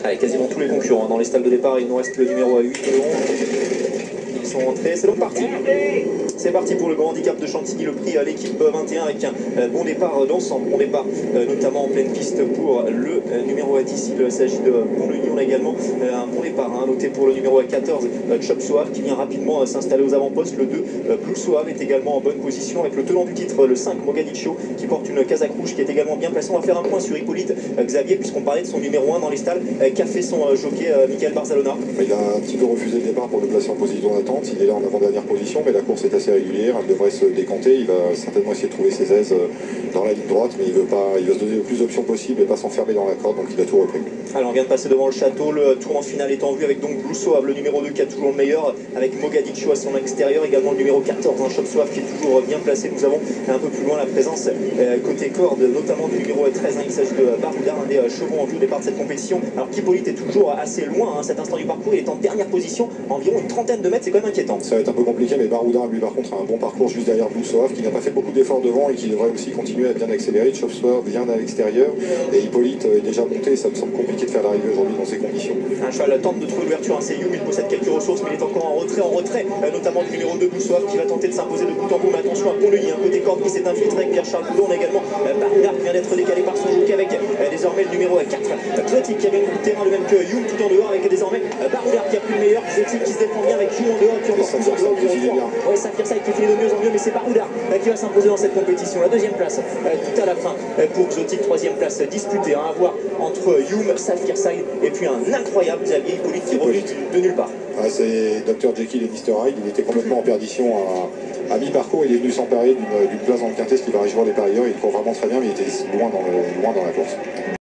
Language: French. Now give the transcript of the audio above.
Allez, quasiment tous les concurrents dans les stalles de départ. Il nous reste le numéro 8 et le 11. Ils sont rentrés, c'est donc parti. C'est parti pour le grand handicap de Chantilly, le prix à l'équipe 21 avec un bon départ d'ensemble. Bon départ notamment en pleine piste pour le numéro 10. Il s'agit de Pont-le-Lyon également. Un bon départ noté pour le numéro 14, Chop Suave, qui vient rapidement s'installer aux avant-postes. Le 2, Blue Suave, est également en bonne position avec le tenant du titre, le 5, Mogadiscio, qui porte une casaque rouge qui est également bien placé. On va faire un point sur Hippolyte Xavier, puisqu'on parlait de son numéro 1 dans les stalles. Qu'a fait son jockey Michael Barzalona? Il a un petit peu refusé le départ pour le placer en position d'attente. Il est là en avant-dernière position, mais la course est assez régulière. Elle devrait se décanter. Il va certainement essayer de trouver ses aises dans la ligne droite, mais il veut se donner le plus d'options possible et pas s'enfermer dans la corde, donc il a tout repris. Alors on vient de passer devant le château, le tour en finale est en vue avec donc Blue Suave, le numéro 2 qui a toujours le meilleur, avec Mogadiscio à son extérieur, également le numéro 14, Chop Suave, qui est toujours bien placé. Nous avons un peu plus loin la présence côté corde, notamment du numéro 13, il s'agit de Baroudard, un des chevaux en vue au départ de cette compétition. Alors qu'Hippolyte est toujours assez loin à cet instant du parcours, il est en dernière position, environ une trentaine de mètres, c'est quand même inquiétant. Ça va être un peu compliqué, mais Baroudard, lui par contre, a un bon parcours juste derrière Blue Suave, qui n'a pas fait beaucoup d'efforts devant et qui devrait aussi continuer à bien accélérer. Chop Suave vient à l'extérieur et Hippolyte est déjà monté, ça me semble compliqué de faire l'arrivée aujourd'hui dans ces conditions. Un cheval tente de trouver l'ouverture, c'est Youm, il possède quelques ressources, mais il est encore en retrait, notamment du numéro 2, Blue Suave, qui va tenter de s'imposer de bout en bout. Mais attention à Pont-le-Lyon, côté corde qui s'est infiltré avec Pierre-Charles Boudon. On a également Baroudard qui vient d'être décalé par son jockey avec désormais le numéro 4, Xotic, qui a gagné le terrain, le même que Youm, tout en dehors, avec désormais Baroudard qui a pris le meilleur, Xotic qui se défend bien avec Youm en dehors, qui encore plus en dehors du fort. Ouais, Saphir Saïd qui finit de mieux en mieux, mais c'est Baroudard qui va s'imposer dans cette compétition. La deuxième place, tout à la fin pour Xotic, troisième place disputée à voir entre Youm, Saphir Saïd et puis un incroyable Xavier Hippolyte qui revient de nulle part. Ah, c'est Dr Jekyll et Mr Hyde. Il était complètement en perdition à mi-parcours. Il est venu s'emparer d'une place dans le quintet, ce qui va réjouir les parieurs. Il court vraiment très bien, mais il était loin dans la course.